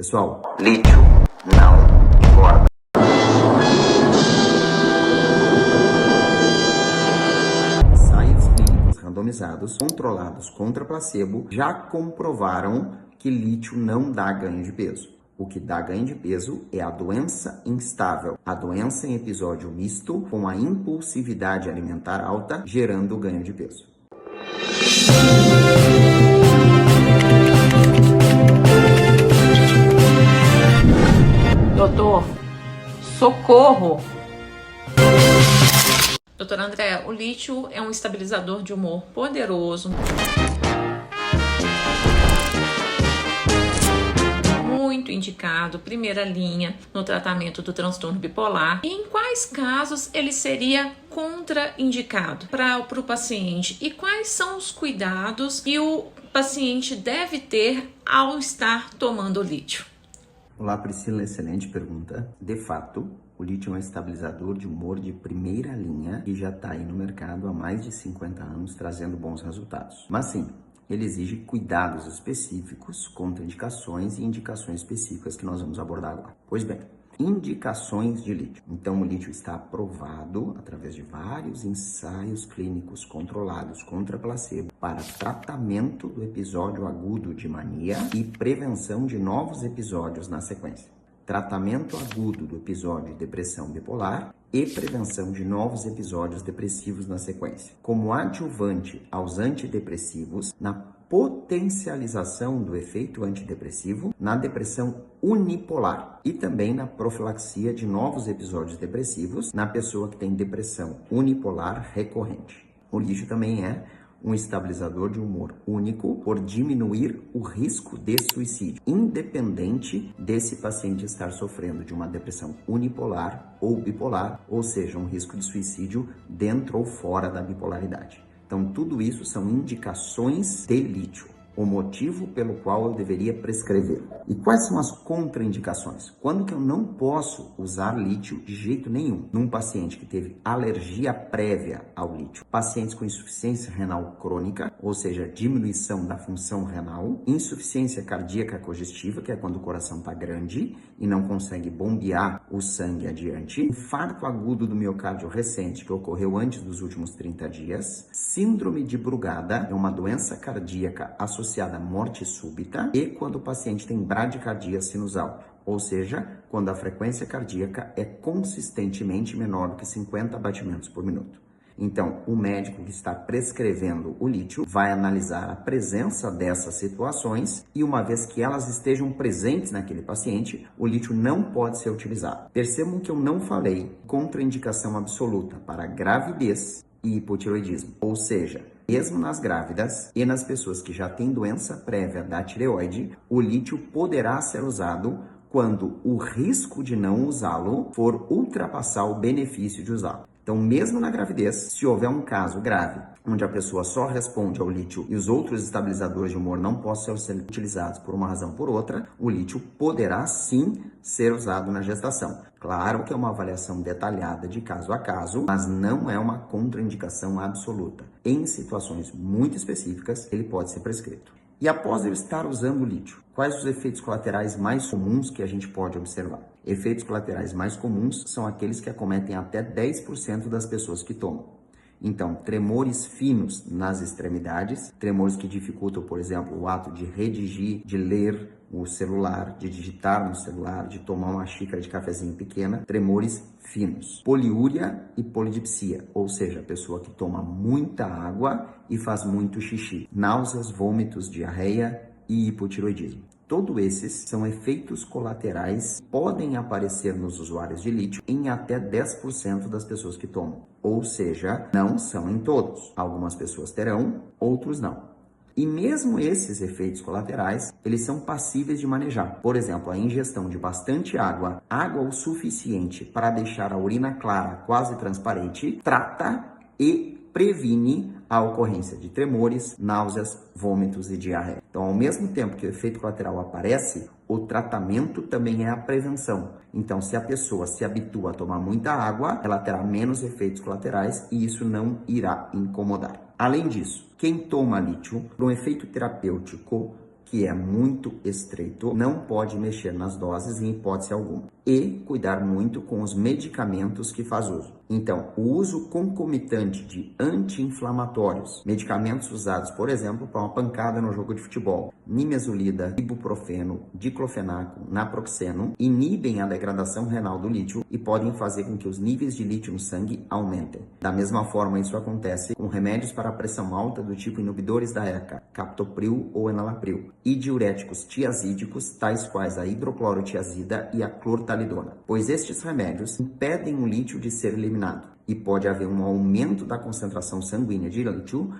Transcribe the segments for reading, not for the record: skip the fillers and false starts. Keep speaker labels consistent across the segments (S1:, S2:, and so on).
S1: Pessoal, lítio não engorda. Ensaios clínicos randomizados, controlados contra placebo, já comprovaram que lítio não dá ganho de peso. O que dá ganho de peso é a doença instável, a doença em episódio misto com a impulsividade alimentar alta, gerando ganho de peso.
S2: Doutor, socorro! Doutor André, o lítio é um estabilizador de humor poderoso, muito indicado, primeira linha no tratamento do transtorno bipolar. E em quais casos ele seria contraindicado para o paciente? E quais são os cuidados que o paciente deve ter ao estar tomando o lítio?
S1: Olá Priscila, excelente pergunta. De fato, o lítio é um estabilizador de humor de primeira linha que já está aí no mercado há mais de 50 anos trazendo bons resultados. Mas sim, ele exige cuidados específicos, contraindicações e indicações específicas que nós vamos abordar agora. Pois bem, indicações de lítio. Então, o lítio está aprovado através de vários ensaios clínicos controlados contra placebo para tratamento do episódio agudo de mania e prevenção de novos episódios na sequência. Tratamento agudo do episódio de depressão bipolar e prevenção de novos episódios depressivos na sequência. Como adjuvante aos antidepressivos, na potencialização do efeito antidepressivo na depressão unipolar e também na profilaxia de novos episódios depressivos na pessoa que tem depressão unipolar recorrente. O lítio também é um estabilizador de humor único por diminuir o risco de suicídio, independente desse paciente estar sofrendo de uma depressão unipolar ou bipolar, ou seja, um risco de suicídio dentro ou fora da bipolaridade. Então, tudo isso são indicações de lítio, o motivo pelo qual eu deveria prescrever. E quais são as contraindicações? Quando que eu não posso usar lítio de jeito nenhum? Num paciente que teve alergia prévia ao lítio, pacientes com insuficiência renal crônica, ou seja, diminuição da função renal, insuficiência cardíaca congestiva, que é quando o coração está grande e não consegue bombear o sangue adiante, infarto agudo do miocárdio recente, que ocorreu antes dos últimos 30 dias, síndrome de Brugada, é uma doença cardíaca associada à morte súbita, e quando o paciente tem bradicardia sinusal, ou seja, quando a frequência cardíaca é consistentemente menor do que 50 batimentos por minuto. Então, o médico que está prescrevendo o lítio vai analisar a presença dessas situações e, uma vez que elas estejam presentes naquele paciente, o lítio não pode ser utilizado. Percebam que eu não falei contraindicação absoluta para gravidez e hipotireoidismo, ou seja, mesmo nas grávidas e nas pessoas que já têm doença prévia da tireoide, o lítio poderá ser usado quando o risco de não usá-lo for ultrapassar o benefício de usá-lo. Então, mesmo na gravidez, se houver um caso grave, onde a pessoa só responde ao lítio e os outros estabilizadores de humor não possam ser utilizados por uma razão ou por outra, o lítio poderá sim ser usado na gestação. Claro que é uma avaliação detalhada de caso a caso, mas não é uma contraindicação absoluta. Em situações muito específicas, ele pode ser prescrito. E após eu estar usando o lítio, quais os efeitos colaterais mais comuns que a gente pode observar? Efeitos colaterais mais comuns são aqueles que acometem até 10% das pessoas que tomam. Então, tremores finos nas extremidades, tremores que dificultam, por exemplo, o ato de redigir, de ler o celular, de digitar no celular, de tomar uma xícara de cafezinho pequena, tremores finos. Poliúria e polidipsia, ou seja, a pessoa que toma muita água e faz muito xixi. Náuseas, vômitos, diarreia e hipotireoidismo. Todos esses são efeitos colaterais que podem aparecer nos usuários de lítio em até 10% das pessoas que tomam. Ou seja, não são em todos. Algumas pessoas terão, outros não. E mesmo esses efeitos colaterais, eles são passíveis de manejar. Por exemplo, a ingestão de bastante água, água o suficiente para deixar a urina clara, quase transparente, trata e previne a ocorrência de tremores, náuseas, vômitos e diarreia. Então, ao mesmo tempo que o efeito colateral aparece, o tratamento também é a prevenção. Então, se a pessoa se habitua a tomar muita água, ela terá menos efeitos colaterais e isso não irá incomodar. Além disso, quem toma lítio, por um efeito terapêutico que é muito estreito, não pode mexer nas doses em hipótese alguma. E cuidar muito com os medicamentos que faz uso. Então, o uso concomitante de anti-inflamatórios, medicamentos usados, por exemplo, para uma pancada no jogo de futebol, nimesulida, ibuprofeno, diclofenaco, naproxeno, inibem a degradação renal do lítio e podem fazer com que os níveis de lítio no sangue aumentem. Da mesma forma, isso acontece com remédios para a pressão alta do tipo inibidores da ECA, captopril ou enalapril, e diuréticos tiazídicos, tais quais a hidroclorotiazida e a clortalidona, pois estes remédios impedem o lítio de ser eliminado e pode haver um aumento da concentração sanguínea de lítio,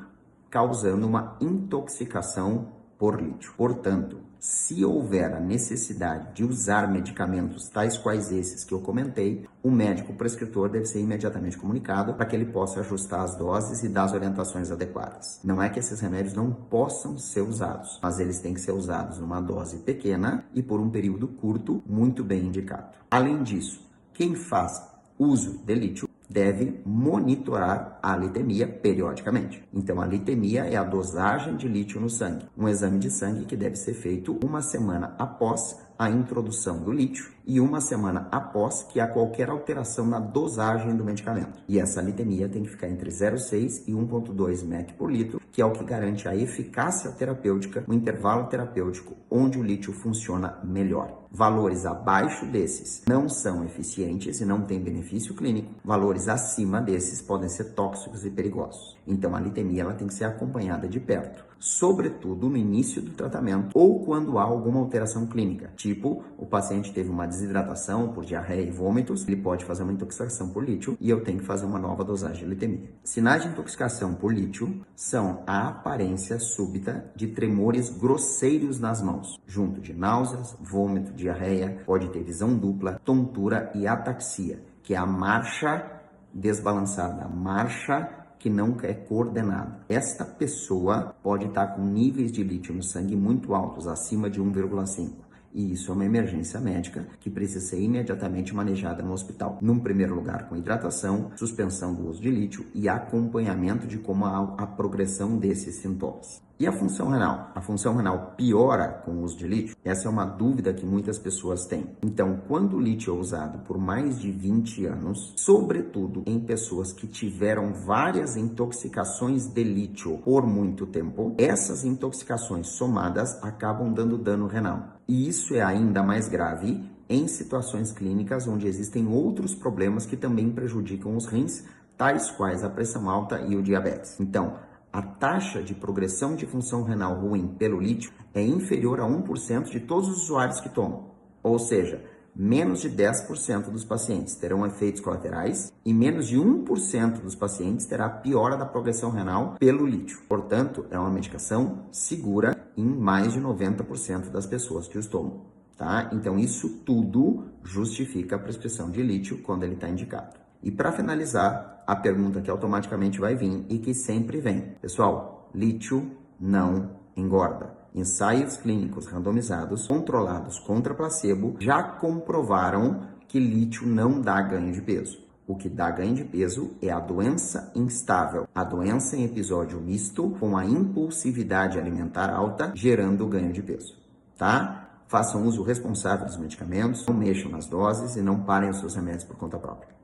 S1: causando uma intoxicação por lítio. Portanto, se houver a necessidade de usar medicamentos tais quais esses que eu comentei, o médico prescritor deve ser imediatamente comunicado para que ele possa ajustar as doses e dar as orientações adequadas. Não é que esses remédios não possam ser usados, mas eles têm que ser usados numa dose pequena e por um período curto, muito bem indicado. Além disso, quem faz uso de lítio deve monitorar a litemia periodicamente. Então, a litemia é a dosagem de lítio no sangue, um exame de sangue que deve ser feito uma semana após a introdução do lítio e uma semana após que há qualquer alteração na dosagem do medicamento. E essa litemia tem que ficar entre 0,6 e 1,2 mEq por litro, que é o que garante a eficácia terapêutica, o intervalo terapêutico onde o lítio funciona melhor. Valores abaixo desses não são eficientes e não têm benefício clínico. Valores acima desses podem ser tóxicos e perigosos. Então, a litemia ela tem que ser acompanhada de perto, sobretudo no início do tratamento ou quando há alguma alteração clínica, tipo o paciente teve uma desidratação por diarreia e vômitos, ele pode fazer uma intoxicação por lítio e eu tenho que fazer uma nova dosagem de litemia. Sinais de intoxicação por lítio são a aparência súbita de tremores grosseiros nas mãos, junto de náuseas, vômito, diarreia, pode ter visão dupla, tontura e ataxia, que é a marcha desbalançada, a marcha que não é coordenada. Esta pessoa pode estar com níveis de lítio no sangue muito altos, acima de 1,5. E isso é uma emergência médica que precisa ser imediatamente manejada no hospital. Num primeiro lugar, com hidratação, suspensão do uso de lítio e acompanhamento de como a progressão desses sintomas. E a função renal? A função renal piora com o uso de lítio? Essa é uma dúvida que muitas pessoas têm. Então, quando o lítio é usado por mais de 20 anos, sobretudo em pessoas que tiveram várias intoxicações de lítio por muito tempo, essas intoxicações somadas acabam dando dano renal. E isso é ainda mais grave em situações clínicas onde existem outros problemas que também prejudicam os rins, tais quais a pressão alta e o diabetes. Então, a taxa de progressão de função renal ruim pelo lítio é inferior a 1% de todos os usuários que tomam. Ou seja, menos de 10% dos pacientes terão efeitos colaterais e menos de 1% dos pacientes terá piora da progressão renal pelo lítio. Portanto, é uma medicação segura em mais de 90% das pessoas que os tomam. Tá? Então, isso tudo justifica a prescrição de lítio quando ele está indicado. E para finalizar, a pergunta que automaticamente vai vir e que sempre vem. Pessoal, lítio não engorda. Ensaios clínicos randomizados, controlados contra placebo, já comprovaram que lítio não dá ganho de peso. O que dá ganho de peso é a doença instável, a doença em episódio misto com a impulsividade alimentar alta, gerando ganho de peso, tá? Façam uso responsável dos medicamentos, não mexam nas doses e não parem os seus remédios por conta própria.